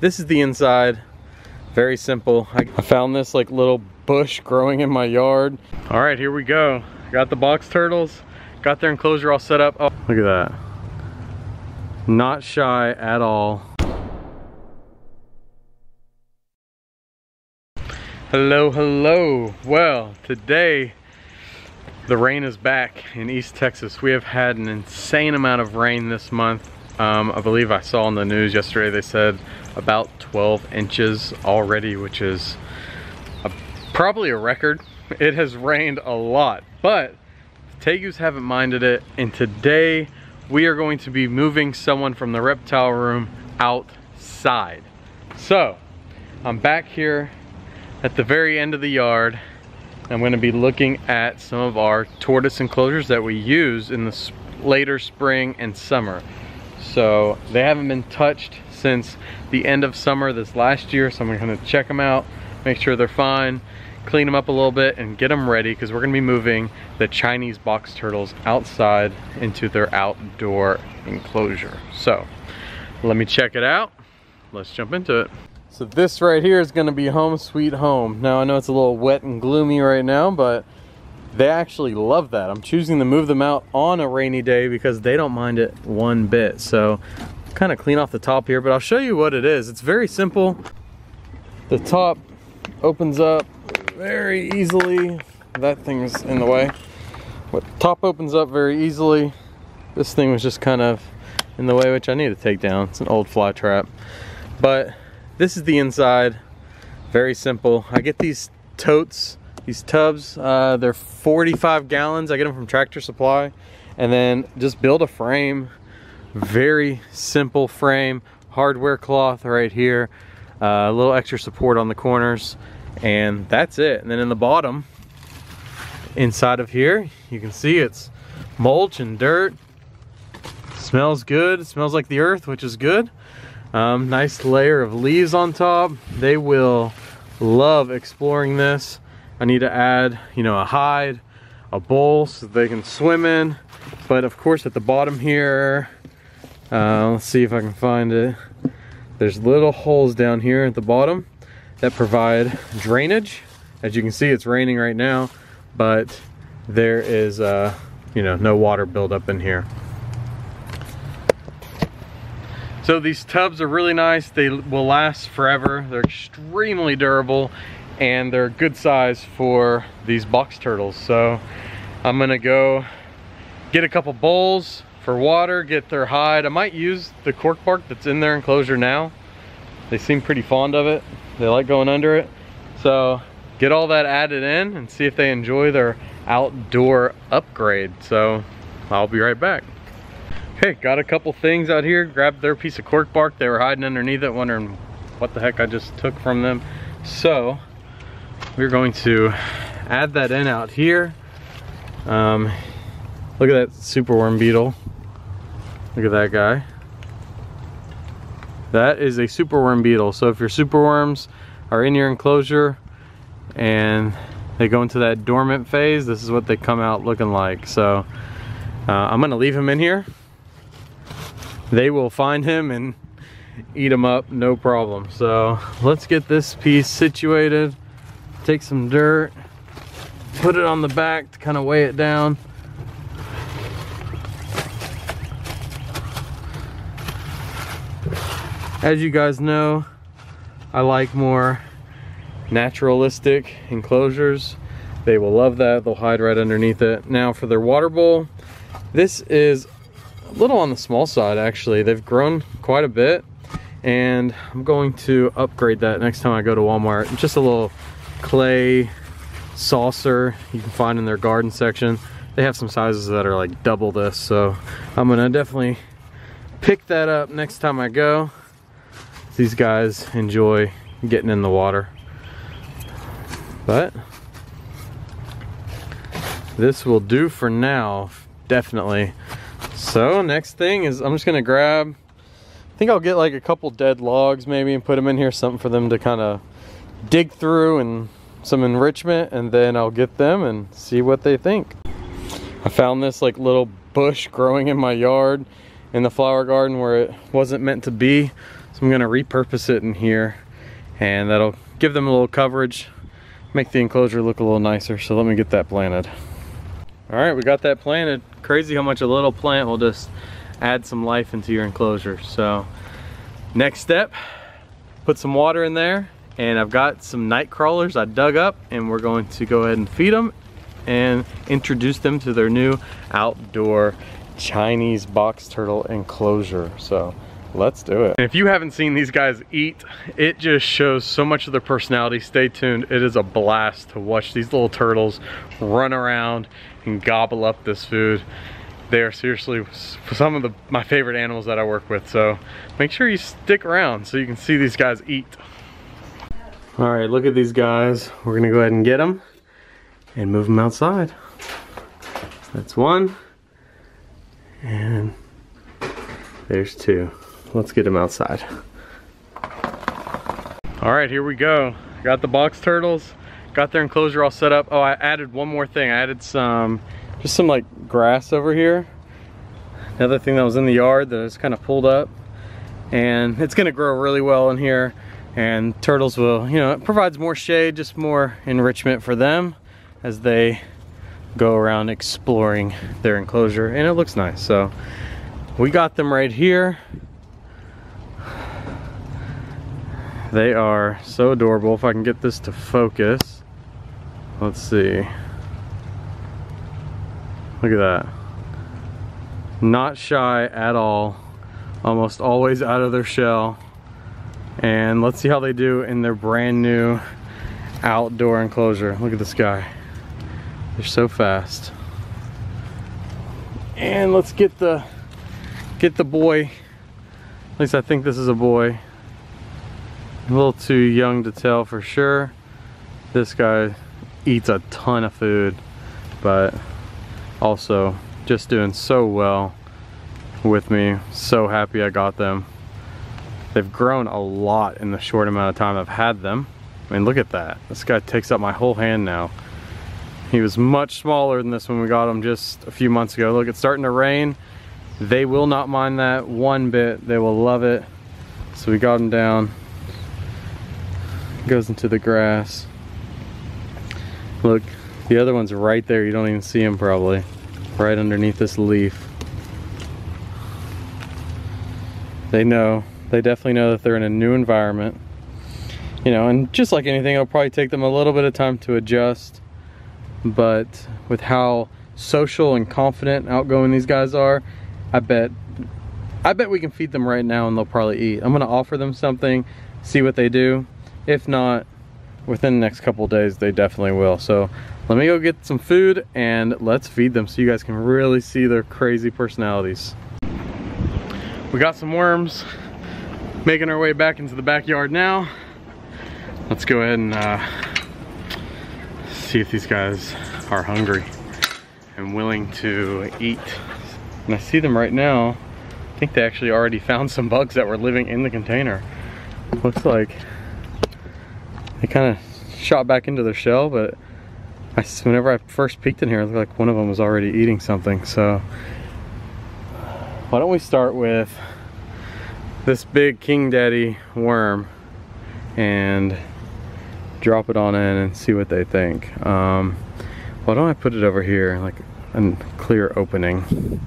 this is the inside. Very simple. I found this like little bush growing in my yard. All right, here we go. Got the box turtles, got their enclosure all set up. Oh, look at that. Not shy at all. Hello, hello. Well, today the rain is back in East Texas. We have had an insane amount of rain this month. I believe I saw on the news yesterday they said about 12 inches already, which is probably a record. It has rained a lot, but the Tegus haven't minded it, and today we are going to be moving someone from the reptile room outside. So I'm back here at the very end of the yard. I'm going to be looking at some of our tortoise enclosures that we use in the later spring and summer. So they haven't been touched since the end of summer this last year, so I'm going to check them out, make sure they're fine, clean them up a little bit, and get them ready, because we're going to be moving the Chinese box turtles outside into their outdoor enclosure. So let me check it out. Let's jump into it. So this right here is going to be home sweet home. Now I know it's a little wet and gloomy right now, but they actually love that. I'm choosing to move them out on a rainy day because they don't mind it one bit. So kind of clean off the top here, but I'll show you what it is. It's very simple. The top opens up very easily. That thing's in the way. But the top opens up very easily. This thing was just kind of in the way, which I need to take down. It's an old fly trap. But this is the inside. Very simple. I get these totes, these tubs. They're 45 gallons. I get them from Tractor Supply. And then just build a frame. Very simple frame. Hardware cloth right here. A little extra support on the corners. And that's it. And then in the bottom, inside of here, you can see it's mulch and dirt. Smells good. It smells like the earth, which is good. Nice layer of leaves on top. They will love exploring this. I need to add, you know, a hide, a bowl so they can swim in. But of course at the bottom here, let's see if I can find it. There's little holes down here at the bottom that provide drainage. As you can see, it's raining right now, but there is, you know, no water buildup in here. So these tubs are really nice. They will last forever. They're extremely durable, and they're a good size for these box turtles. So I'm gonna go get a couple bowls for water, get their hide. I might use the cork bark that's in their enclosure now. They seem pretty fond of it. They like going under it. So get all that added in and see if they enjoy their outdoor upgrade. So I'll be right back. Okay, got a couple things out here. Grabbed their piece of cork bark. They were hiding underneath it, wondering what the heck I just took from them. So we're going to add that in out here. Look at that superworm beetle. Look at that guy. That is a superworm beetle. So if your superworms are in your enclosure and they go into that dormant phase, this is what they come out looking like. So I'm gonna leave him in here. They will find him and eat him up, no problem. So let's get this piece situated. Take some dirt, put it on the back to kind of weigh it down. As you guys know, I like more naturalistic enclosures. They will love that. They'll hide right underneath it. Now for their water bowl, this is a little on the small side actually. They've grown quite a bit, and I'm going to upgrade that next time I go to Walmart. Just a little clay saucer you can find in their garden section. They have some sizes that are like double this, so I'm gonna definitely pick that up next time I go. These guys enjoy getting in the water. But this will do for now, definitely. So next thing is I'm just gonna grab, I think I'll get like a couple dead logs maybe and put them in here, something for them to kind of dig through and some enrichment, and then I'll get them and see what they think. I found this like little bush growing in my yard in the flower garden where it wasn't meant to be. So I'm gonna repurpose it in here, and that'll give them a little coverage, make the enclosure look a little nicer. So let me get that planted. All right, we got that planted. Crazy how much a little plant will just add some life into your enclosure. So next step, put some water in there, and I've got some night crawlers I dug up, and we're going to go ahead and feed them and introduce them to their new outdoor Chinese box turtle enclosure. So let's do it. And if you haven't seen these guys eat, it just shows so much of their personality. Stay tuned. It is a blast to watch these little turtles run around and gobble up this food. They are seriously some of my favorite animals that I work with. So make sure you stick around so you can see these guys eat. All right, look at these guys. We're gonna go ahead and get them and move them outside. That's one, and there's two. Let's get them outside. All right, here we go. Got the box turtles, got their enclosure all set up. Oh, I added one more thing. I added just some like grass over here. Another thing that was in the yard that I just kind of pulled up, and it's gonna grow really well in here. And turtles will, you know, it provides more shade, just more enrichment for them as they go around exploring their enclosure, and it looks nice. So we got them right here. They are so adorable. If I can get this to focus, let's see. Look at that. Not shy at all, almost always out of their shell. And let's see how they do in their brand new outdoor enclosure. Look at this guy. They're so fast. And let's get the boy. At least I think this is a boy. A little too young to tell for sure. This guy eats a ton of food, but also just doing so well with me. So happy I got them. They've grown a lot in the short amount of time I've had them. I mean, look at that. This guy takes up my whole hand now. He was much smaller than this when we got him just a few months ago. Look, it's starting to rain. They will not mind that one bit. They will love it. So we got him down. Goes into the grass. Look, the other one's right there. You don't even see him probably. Right underneath this leaf. They know. They definitely know that they're in a new environment. You know, and just like anything, it'll probably take them a little bit of time to adjust. But with how social and confident, outgoing these guys are, I bet we can feed them right now and they'll probably eat. I'm gonna offer them something, see what they do. If not, within the next couple days, they definitely will. So let me go get some food and let's feed them so you guys can really see their crazy personalities. We got some worms. Making our way back into the backyard now. Let's go ahead and see if these guys are hungry and willing to eat. And I see them right now. I think they actually already found some bugs that were living in the container. Looks like they kind of shot back into their shell, but whenever I first peeked in here, it looked like one of them was already eating something. So why don't we start with this big King Daddy worm and drop it on in and see what they think. Why don't I put it over here, like a clear opening.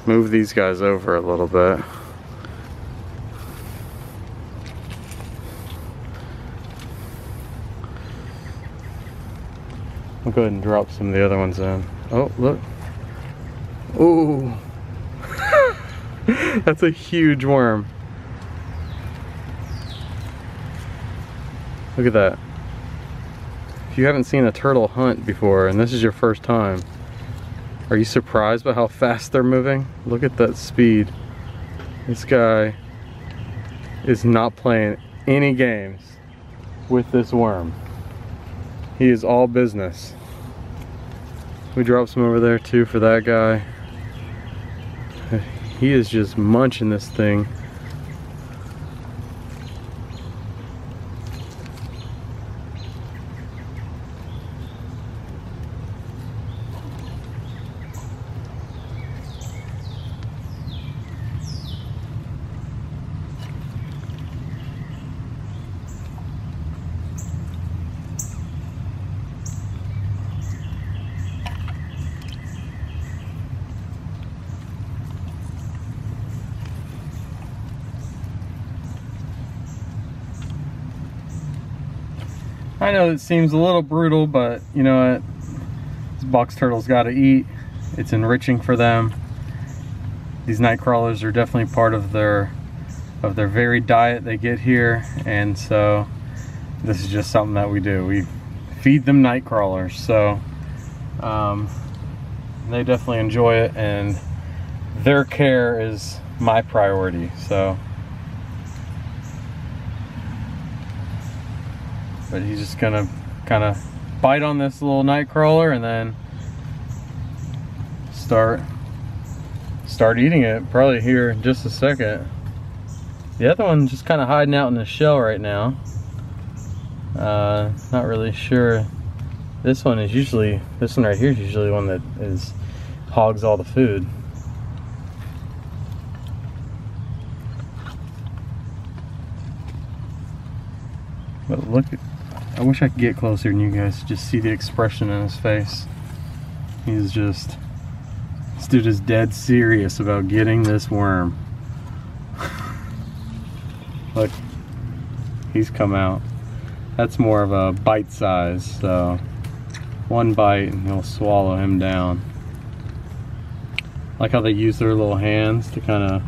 Move these guys over a little bit. I'll go ahead and drop some of the other ones in. Oh, look. Ooh. That's a huge worm. Look at that. If you haven't seen a turtle hunt before and this is your first time, are you surprised by how fast they're moving? Look at that speed. This guy is not playing any games with this worm. He is all business. We dropped some over there too for that guy. He is just munching this thing. I know it seems a little brutal, but you know what? These box turtles gotta eat. It's enriching for them. These night crawlers are definitely part of their varied diet they get here, and so this is just something that we do. We feed them night crawlers, so they definitely enjoy it, and their care is my priority. So, but he's just gonna kind of bite on this little night crawler and then start eating it probably here in just a second. The other one's just kind of hiding out in the shell right now. Not really sure. This one right here is usually one that hogs all the food. But look, I wish I could get closer and you guys just see the expression in his face. This dude is dead serious about getting this worm. Look, he's come out. That's more of a bite size, so one bite and he'll swallow him down. Like how they use their little hands to kind of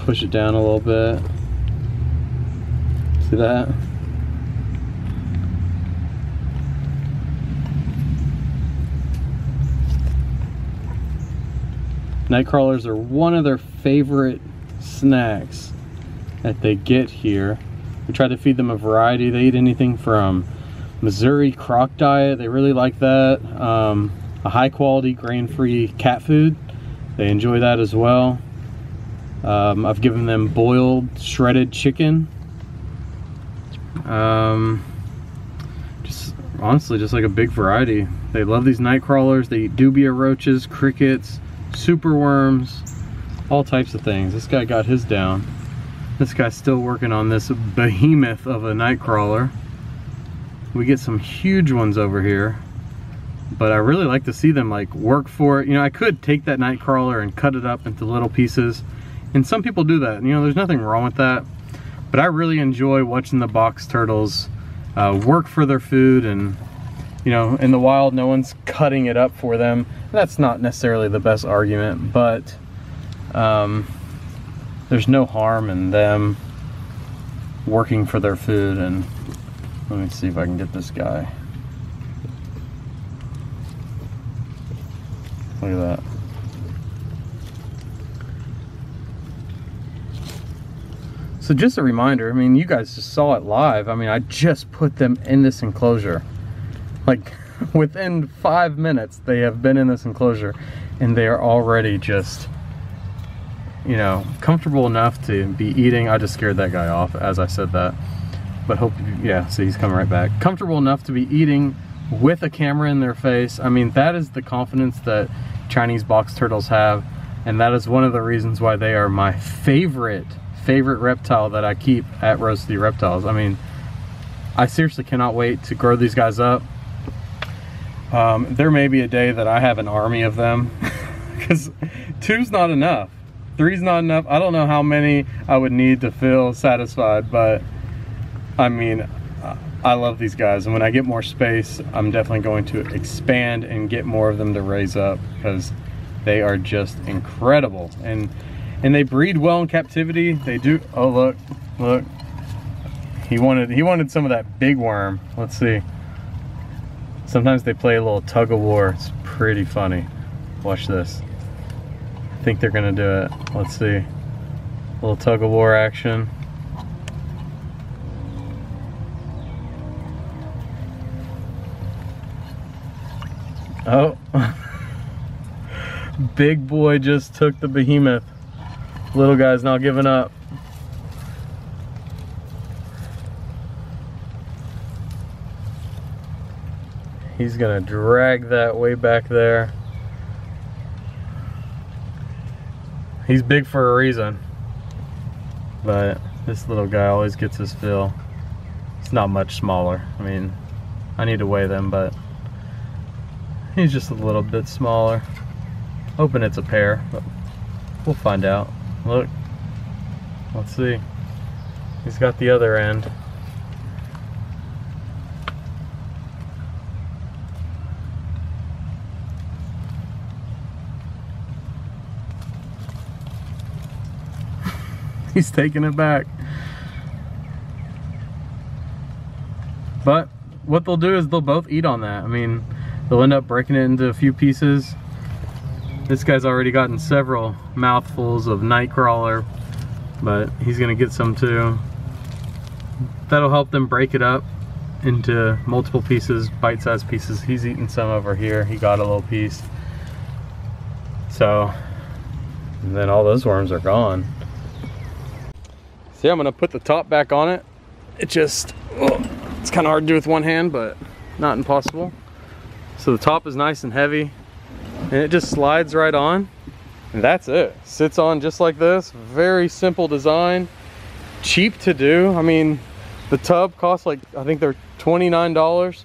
push it down a little bit. See that? Night crawlers are one of their favorite snacks that they get here. We try to feed them a variety. They eat anything from Missouri croc diet, they really like that. A high quality grain-free cat food, they enjoy that as well. I've given them boiled shredded chicken. Just honestly, just like a big variety. They love these night crawlers. They eat dubia roaches, crickets, super worms, all types of things. This guy got his down. This guy's still working on this behemoth of a night crawler. We get some huge ones over here, but I really like to see them like work for it. You know, I could take that night crawler and cut it up into little pieces, and some people do that. You know, there's nothing wrong with that, but I really enjoy watching the box turtles work for their food. And you know, in the wild, no one's cutting it up for them. That's not necessarily the best argument, but there's no harm in them working for their food. And let me see if I can get this guy. Look at that. So just a reminder, I mean, you guys just saw it live. I mean, I just put them in this enclosure. Like within 5 minutes, they have been in this enclosure and they are already just, you know, comfortable enough to be eating. I just scared that guy off as I said that. But hope, yeah, see, he's coming right back. Comfortable enough to be eating with a camera in their face. I mean, that is the confidence that Chinese box turtles have. And that is one of the reasons why they are my favorite reptile that I keep at Rose City Reptiles. I mean, I seriously cannot wait to grow these guys up. There may be a day that I have an army of them because 2's not enough. 3's not enough. I don't know how many I would need to feel satisfied, but I mean, I love these guys, and when I get more space, I'm definitely going to expand and get more of them to raise up because they are just incredible. And they breed well in captivity. They do. Oh, look. He wanted some of that big worm. Let's see. Sometimes they play a little tug of war. It's pretty funny. Watch this. I think they're gonna do it. Let's see. A little tug of war action. Oh. Big boy just took the behemoth. Little guy's not giving up. He's gonna drag that way back there. He's big for a reason, but this little guy always gets his fill. It's not much smaller. I mean, I need to weigh them, but he's just a little bit smaller. Hoping it's a pair, but we'll find out. Look, let's see. He's got the other end. He's taking it back. But what they'll do is they'll both eat on that. I mean, they'll end up breaking it into a few pieces. This guy's already gotten several mouthfuls of nightcrawler, but he's gonna get some too. That'll help them break it up into multiple pieces, bite-sized pieces. He's eating some over here. He got a little piece. So, and then all those worms are gone. See, I'm gonna put the top back on it. It's kind of hard to do with one hand, but not impossible. So the top is nice and heavy, and it just slides right on, and that's it. Sits on just like this. Very simple design, cheap to do. I mean, the tub costs like, I think they're $29,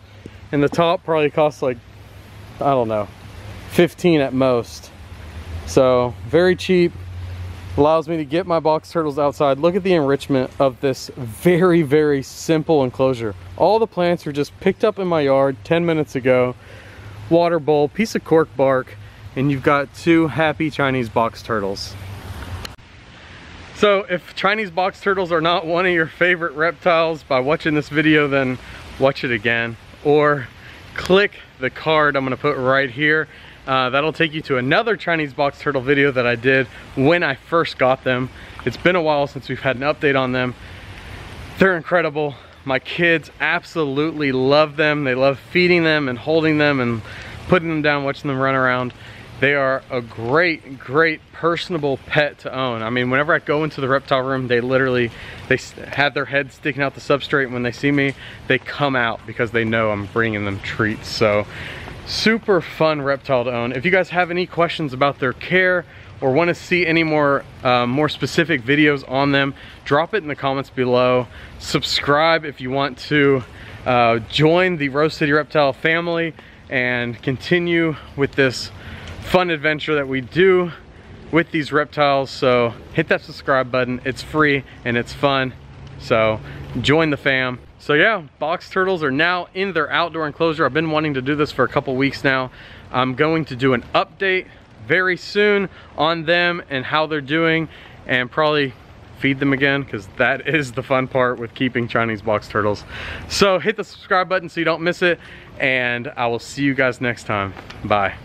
and the top probably costs like, I don't know, 15 at most. So very cheap. Allows me to get my box turtles outside. Look at the enrichment of this very, very simple enclosure. All the plants were just picked up in my yard 10 minutes ago. Water bowl, piece of cork bark, and you've got 2 happy Chinese box turtles. So if Chinese box turtles are not one of your favorite reptiles by watching this video, then watch it again, or click the card I'm gonna put right here. That'll take you to another Chinese box turtle video that I did when I first got them. It's been a while since we've had an update on them. They're incredible. My kids absolutely love them. They love feeding them and holding them and putting them down, watching them run around. They are a great, great personable pet to own. I mean, whenever I go into the reptile room, they have their head sticking out the substrate. When they see me, they come out because they know I'm bringing them treats. So super fun reptile to own. If you guys have any questions about their care or want to see any more specific videos on them, drop it in the comments below. Subscribe if you want to join the Rose City Reptile family and continue with this fun adventure that we do with these reptiles. So hit that subscribe button. It's free and it's fun. So join the fam. So yeah, box turtles are now in their outdoor enclosure. I've been wanting to do this for a couple weeks now. I'm going to do an update very soon on them and how they're doing, and probably feed them again, because that is the fun part with keeping Chinese box turtles. So hit the subscribe button so you don't miss it, and I will see you guys next time. Bye.